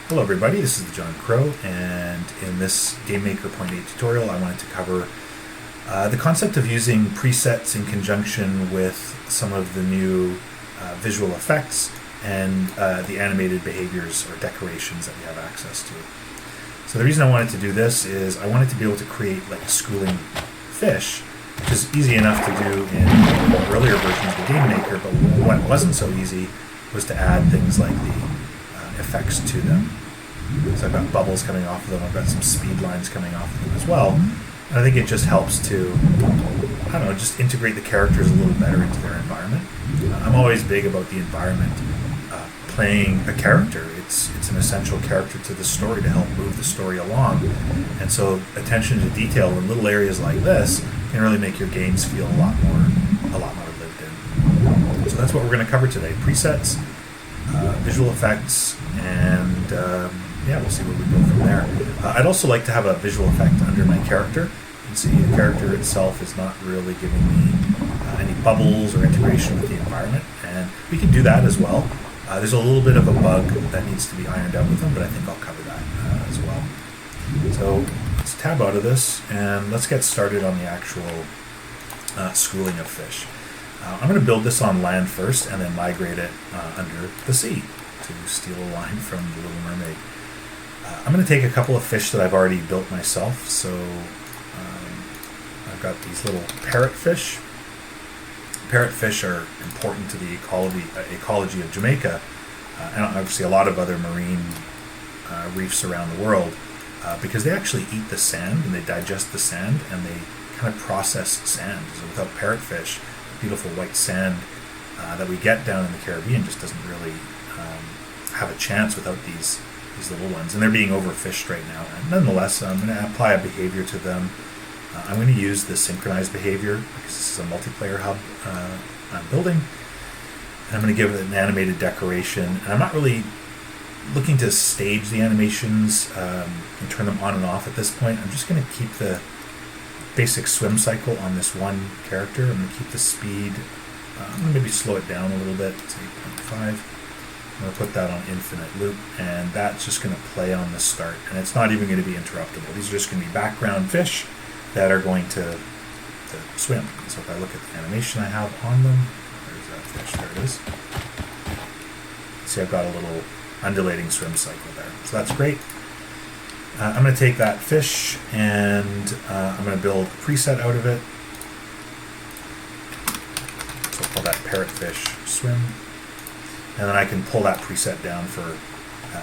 Hello everybody, this is the John Crow, and in this GameMaker Point 8 tutorial I wanted to cover the concept of using presets in conjunction with some of the new visual effects and the animated behaviors or decorations that we have access to. So the reason I wanted to do this is I wanted to be able to create like a schooling fish, which is easy enough to do in earlier versions of the GameMaker, but what wasn't so easy was to add things like the effects to them. So I've got bubbles coming off of them, I've got some speed lines coming off of them as well. And I think it just helps to, I don't know, just integrate the characters a little better into their environment. I'm always big about the environment playing a character. It's an essential character to the story to help move the story along. And so attention to detail in little areas like this can really make your games feel a lot more lived in. So that's what we're going to cover today: presets, visual effects, and yeah, we'll see where we go from there. I'd also like to have a visual effect under my character. You can see the character itself is not really giving me any bubbles or integration with the environment, and we can do that as well. There's a little bit of a bug that needs to be ironed out with them, but I think I'll cover that as well. So let's tab out of this and let's get started on the actual schooling of fish. I'm going to build this on land first and then migrate it under the sea to steal a line from The Little Mermaid. I'm going to take a couple of fish that I've already built myself. So I've got these little parrotfish. Parrotfish are important to the ecology of Jamaica, and obviously a lot of other marine reefs around the world, because they actually eat the sand and they digest the sand and they kind of process sand. So without parrotfish, beautiful white sand that we get down in the Caribbean just doesn't really have a chance without these little ones, and they're being overfished right now. And nonetheless, I'm going to apply a behavior to them. I'm going to use the synchronized behavior because this is a multiplayer hub I'm building. And I'm going to give it an animated decoration, and I'm not really looking to stage the animations and turn them on and off at this point. I'm just going to keep the basic swim cycle on this one character. I'm going to keep the speed, I'm going to maybe slow it down a little bit to 8.5. I'm going to put that on infinite loop, and that's just going to play on the start, and it's not even going to be interruptible. These are just going to be background fish that are going to swim. So if I look at the animation I have on them, there's that fish, there it is. See, I've got a little undulating swim cycle there. So that's great. I'm going to take that fish and I'm going to build a preset out of it. So I'll call that parrotfish swim. And then I can pull that preset down for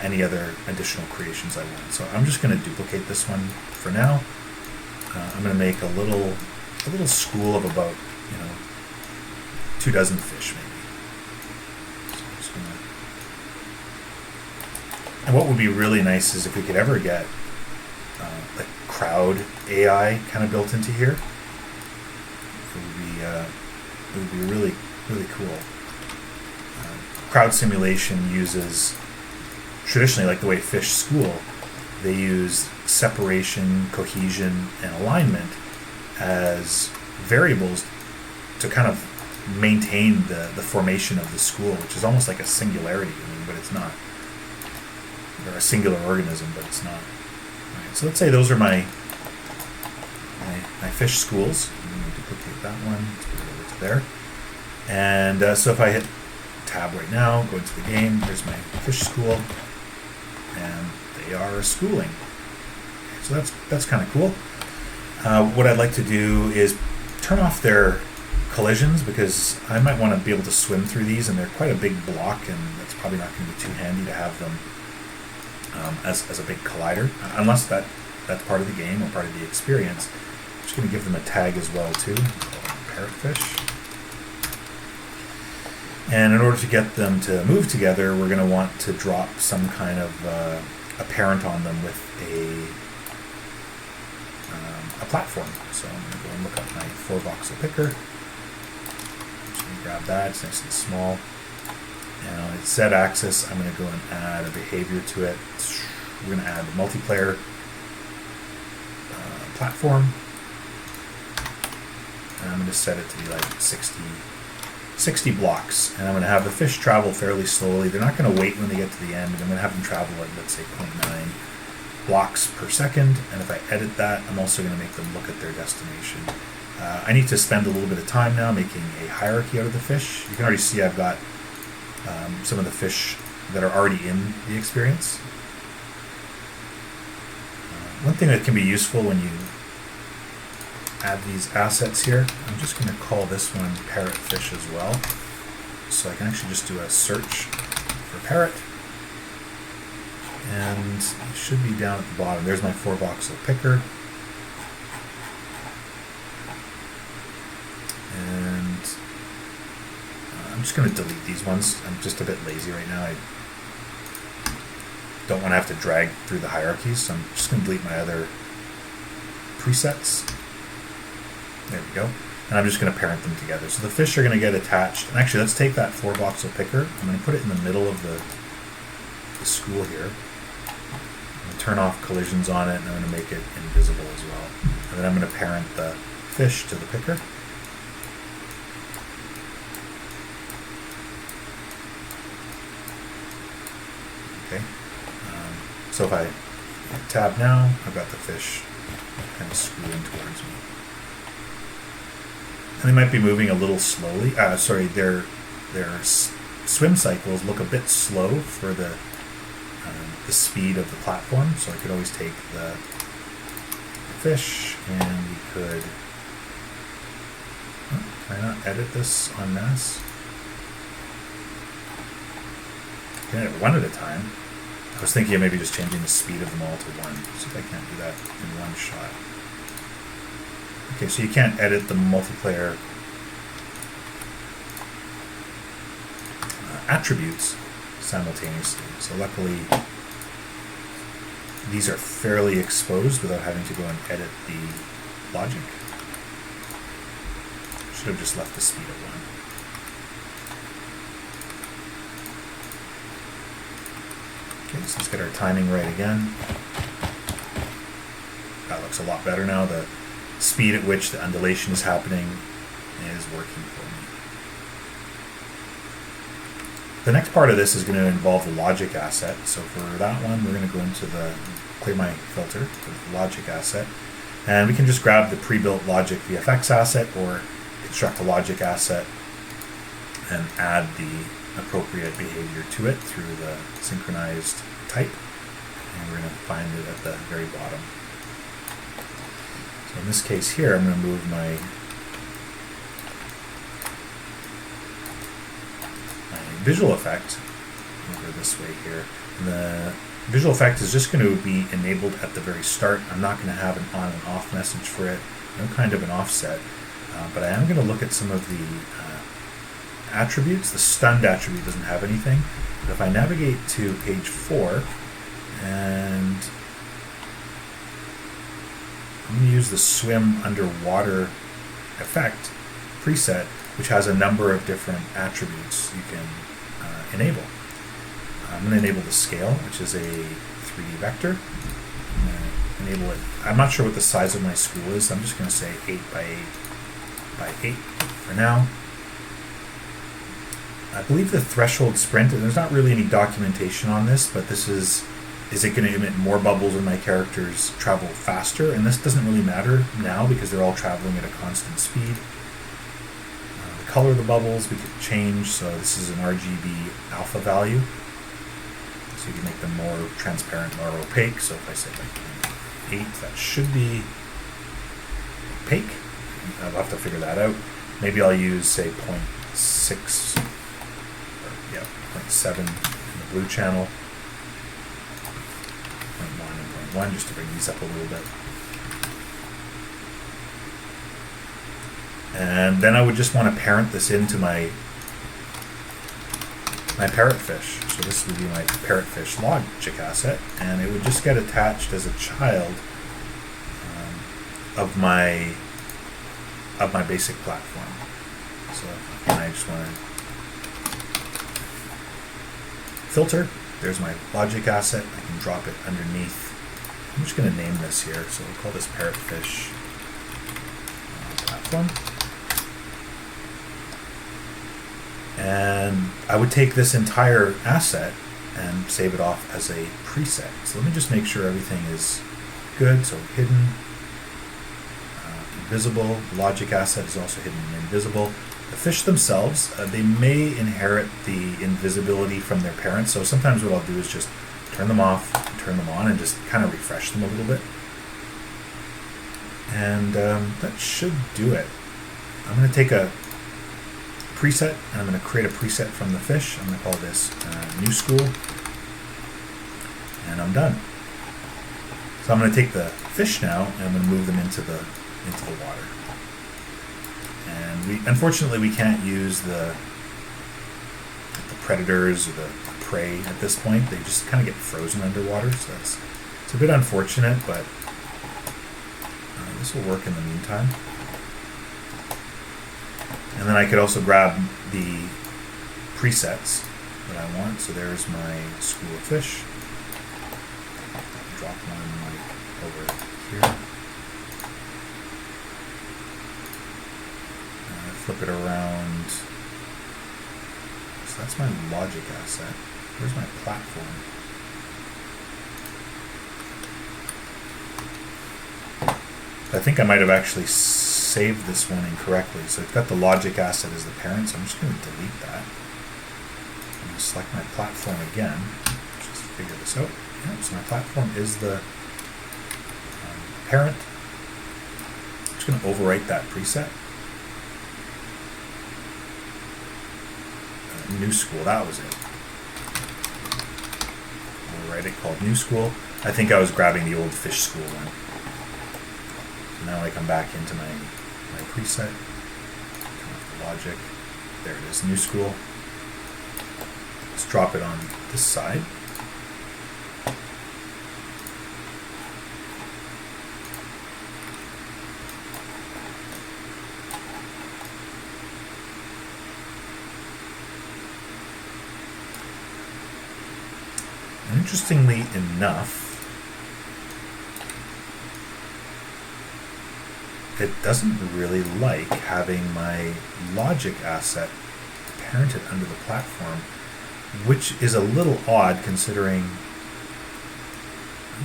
any other additional creations I want. So I'm just going to duplicate this one for now. I'm going to make a little school of about 24 fish maybe. So I'm just gonna... And what would be really nice is if we could ever get like crowd AI kind of built into here. It would be really, really cool. Crowd simulation uses, traditionally, like the way fish school, they use separation, cohesion, and alignment as variables to kind of maintain the formation of the school, which is almost like a singularity, but it's not. Or a singular organism, but it's not. Right, so let's say those are my fish schools. I'm going to duplicate that one, let's put it over to there. And so if I hit tab right now, go into the game, there's my fish school, and they are schooling. Okay, so that's kind of cool. What I'd like to do is turn off their collisions, because I might want to be able to swim through these, and they're quite a big block, and that's probably not going to be too handy to have them as a big collider, unless that's part of the game or part of the experience. I'm just going to give them a tag as well too, parrotfish. And in order to get them to move together, we're going to want to drop some kind of a parent on them with a platform. So I'm going to go and look up my 4-voxel picker. I'm just going to grab that. It's nice and small. And on its Z axis, I'm going to go and add a behavior to it. We're going to add the multiplayer platform. And I'm going to set it to be like 60 60 blocks, and I'm going to have the fish travel fairly slowly. They're not going to wait when they get to the end. I'm going to have them travel at, let's say, 0.9 blocks per second, and if I edit that, I'm also going to make them look at their destination. I need to spend a little bit of time now making a hierarchy out of the fish. You can already see I've got some of the fish that are already in the experience. One thing that can be useful when you add these assets here, I'm just going to call this one parrotfish as well. So I can actually just do a search for parrot. And it should be down at the bottom. There's my 4-voxel picker. And I'm just going to delete these ones. I'm just a bit lazy right now. I don't want to have to drag through the hierarchies, so I'm just going to delete my other presets. There we go. And I'm just going to parent them together. So the fish are going to get attached. And actually, let's take that 4-voxel picker. I'm going to put it in the middle of the school here. I'm going to turn off collisions on it, and I'm going to make it invisible as well. And then I'm going to parent the fish to the picker. Okay. So if I tab now, I've got the fish kind of screwing towards me. And they might be moving a little slowly. Sorry, their swim cycles look a bit slow for the speed of the platform. So I could always take the fish, and we could. Oh, can I not edit this en masse? Can I edit one at a time? I was thinking of maybe just changing the speed of them all to 1. See if I can't do that in one shot. Okay, so you can't edit the multiplayer attributes simultaneously. So luckily, these are fairly exposed without having to go and edit the logic. Should have just left the speed at 1. Okay, so let's get our timing right again. That looks a lot better now. The speed at which the undulation is happening is working for me. The next part of this is going to involve the logic asset. So for that one, we're going to go into clear my filter for the logic asset. And we can just grab the pre-built logic VFX asset or construct a logic asset and add the appropriate behavior to it through the synchronized type. And we're going to find it at the very bottom. So in this case here, I'm going to move my visual effect over this way here. And the visual effect is just going to be enabled at the very start. I'm not going to have an on and off message for it, no kind of an offset. But I am going to look at some of the attributes. The stunned attribute doesn't have anything. But if I navigate to page 4 and I'm going to use the swim underwater effect preset, which has a number of different attributes you can enable. I'm going to enable the scale, which is a 3D vector. I'm going to enable it. I'm not sure what the size of my school is, so I'm just going to say 8 by 8 by 8 for now. I believe the threshold sprint, and there's not really any documentation on this, but this is it going to emit more bubbles when my characters travel faster? And this doesn't really matter now because they're all traveling at a constant speed. The color of the bubbles we could change, so this is an RGB alpha value. So you can make them more transparent, more opaque. So if I say like 8, that should be opaque. I'll have to figure that out. Maybe I'll use, say, 0.6 or 0.7 in the blue channel. 0.1 and 0.1 just to bring these up a little bit. And then I would just want to parent this into my parrotfish. So this would be my parrotfish logic asset, and it would just get attached as a child of my basic platform. So again, I just want to filter. There's my logic asset. I can drop it underneath. I'm just going to name this here. So we'll call this parrotfish platform. And I would take this entire asset and save it off as a preset. So let me just make sure everything is good. So hidden, invisible, logic asset is also hidden and invisible. The fish themselves, they may inherit the invisibility from their parents. So sometimes what I'll do is just turn them off, turn them on, and just kind of refresh them a little bit. And that should do it. I'm going to take a preset, and I'm going to create a preset from the fish. I'm going to call this new school, and I'm done. So I'm going to take the fish now, and I'm going to move them into the water. And unfortunately we can't use the predators or the prey at this point. They just kind of get frozen underwater, so it's a bit unfortunate, but this will work in the meantime. And then I could also grab the presets that I want. So there's my school of fish. Drop one right over here. Flip it around. So that's my logic asset. Where's my platform? I think I might have actually saved this one incorrectly. So I've got the logic asset as the parent, so I'm just going to delete that. I'm going to select my platform again. Just figure this out. Yeah, so my platform is the parent. I'm just going to overwrite that preset. New school, that was it. Overwrite it, called new school. I think I was grabbing the old fish school one. Now I come back into my preset, turn off the logic. There it is, new school. Let's drop it on this side. And interestingly enough, it doesn't really like having my logic asset parented under the platform, which is a little odd considering.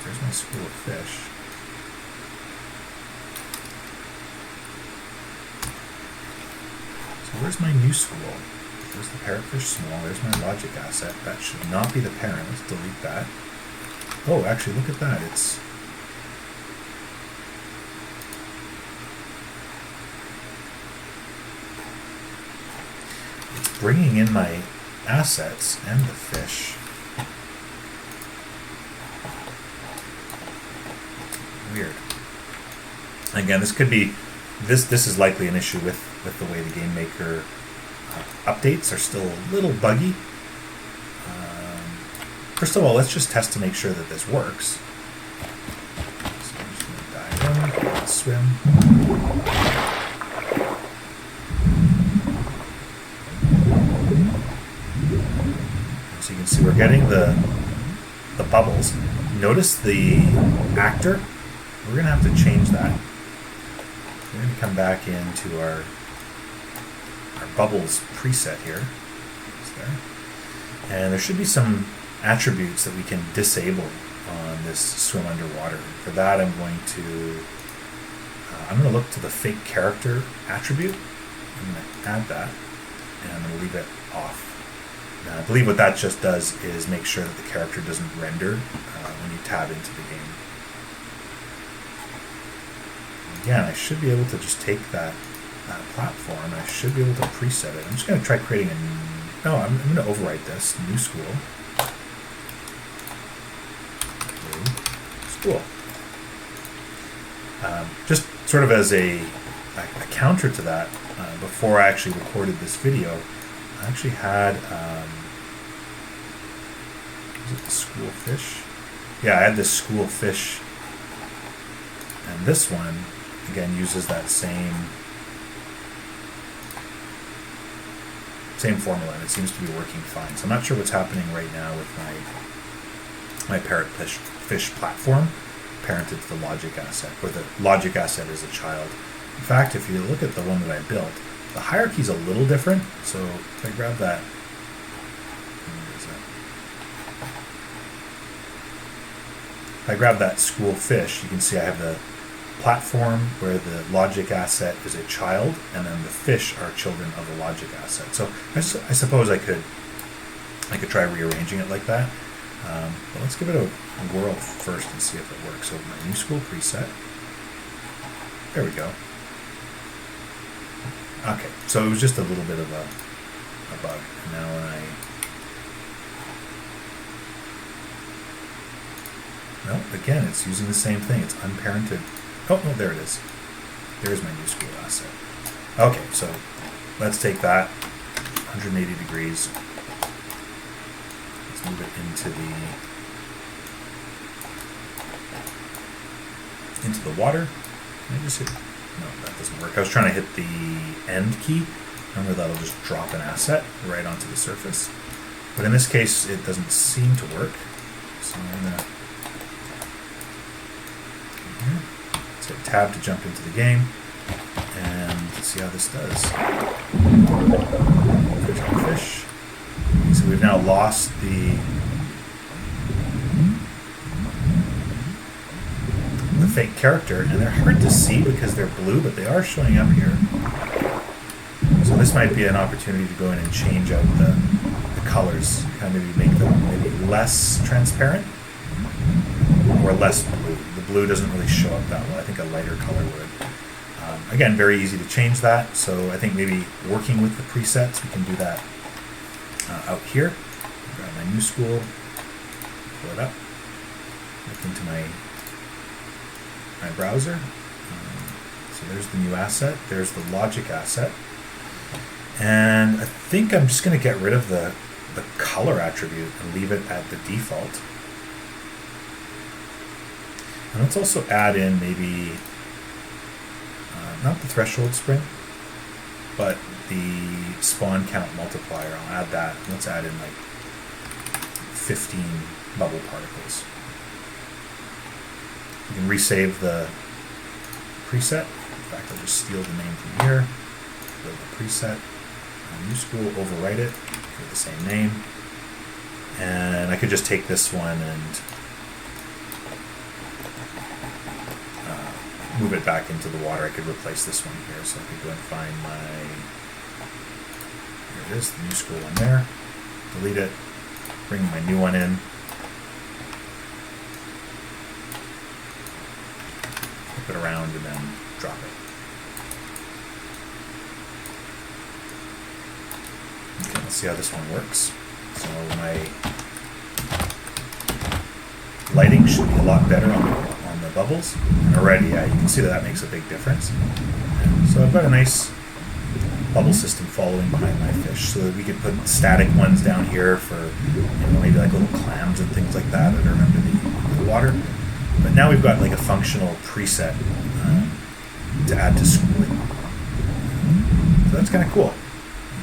There's my school of fish. So where's my new school? There's the parrotfish small. There's my logic asset. That should not be the parent. Let's delete that. Oh, actually, look at that. It's bringing in my assets and the fish. Weird. Again, this could be this is likely an issue with the way the game maker updates are still a little buggy. First of all, let's just test to make sure that this works. So I'm just going to dive in, swim. So you can see we're getting the bubbles. Notice the actor. We're going to have to change that. We're going to come back into our bubbles preset here. It's there. And there should be some attributes that we can disable on this swim underwater. For that, I'm going to look to the fake character attribute. I'm going to add that, and I'm going to leave it off. Now, I believe what that just does is make sure that the character doesn't render when you tab into the game. Again, I should be able to just take that platform. I should be able to preset it. I'm just going to try creating I'm going to overwrite this. New school. School. Just sort of as a counter to that, before I actually recorded this video, I actually had, was it the school fish? Yeah, I had this school fish, and this one, again, uses that same formula, and it seems to be working fine. So I'm not sure what's happening right now with my parrotfish platform parented to the logic asset, where the logic asset is a child. In fact, if you look at the one that I built, The hierarchy is a little different. So if I grab that, where is that? If I grab that school fish, you can see I have the platform where the logic asset is a child, and then the fish are children of the logic asset. So I suppose I could try rearranging it like that. But let's give it a whirl first and see if it works. So my new school preset. There we go. Okay, so it was just a little bit of a bug. And now when no, again, it's using the same thing. It's unparented. Oh, no, there it is. There's my new school asset. Okay, so let's take that 180 degrees. Let's move it into the water. Can I just hit? No, that doesn't work. I was trying to hit the end key. Remember, that'll just drop an asset right onto the surface. But in this case, it doesn't seem to work. So I'm going to let's hit tab to jump into the game and see how this does. There's our fish. So we've now lost the fake character, and they're hard to see because they're blue, but they are showing up here. So this might be an opportunity to go in and change out the colors, kind of maybe make them maybe less transparent or less blue. The blue doesn't really show up that well. I think a lighter color would. Again, very easy to change that. So I think maybe working with the presets, we can do that out here. Grab my new school, pull it up, look into my browser. So there's the new asset. There's the logic asset. And I think I'm just going to get rid of the color attribute and leave it at the default. And let's also add in maybe, not the threshold sprint, but the spawn count multiplier. I'll add that. Let's add in like 15 bubble particles. You can resave the preset. In fact, I'll just steal the name from here. Go to the preset. New school, overwrite it for the same name. And I could just take this one and move it back into the water. I could replace this one here. So I could go and find here it is, the new school one there. Delete it. Bring my new one in. Flip it around and then drop it. Okay, let's see how this one works. So my lighting should be a lot better on the bubbles. And already, you can see that makes a big difference. And so I've got a nice bubble system following behind my fish, so that we could put static ones down here for maybe like little clams and things like that are under the water. But now we've got like a functional preset to add to schooling. So that's kind of cool.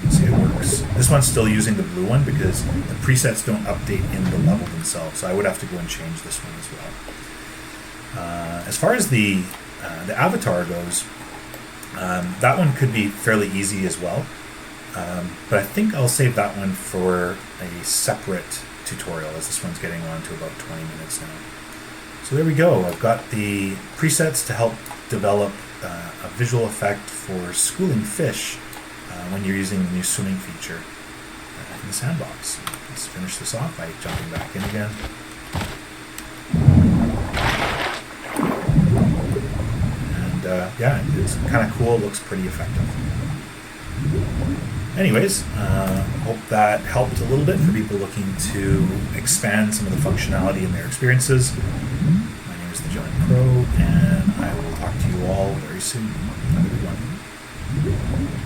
You can see it works. This one's still using the blue one because the presets don't update in the level themselves, so I would have to go and change this one as well. As far as the avatar goes, that one could be fairly easy as well, but I think I'll save that one for a separate tutorial, as this one's getting on to about 20 minutes now. So there we go. I've got the presets to help develop a visual effect for schooling fish when you're using the new swimming feature in the Sandbox. Let's finish this off by jumping back in again. Yeah, it's kind of cool. It looks pretty effective. Anyways, hope that helped a little bit for people looking to expand some of the functionality in their experiences. My name is the John Crow, and I will talk to you all very soon. Have a good one.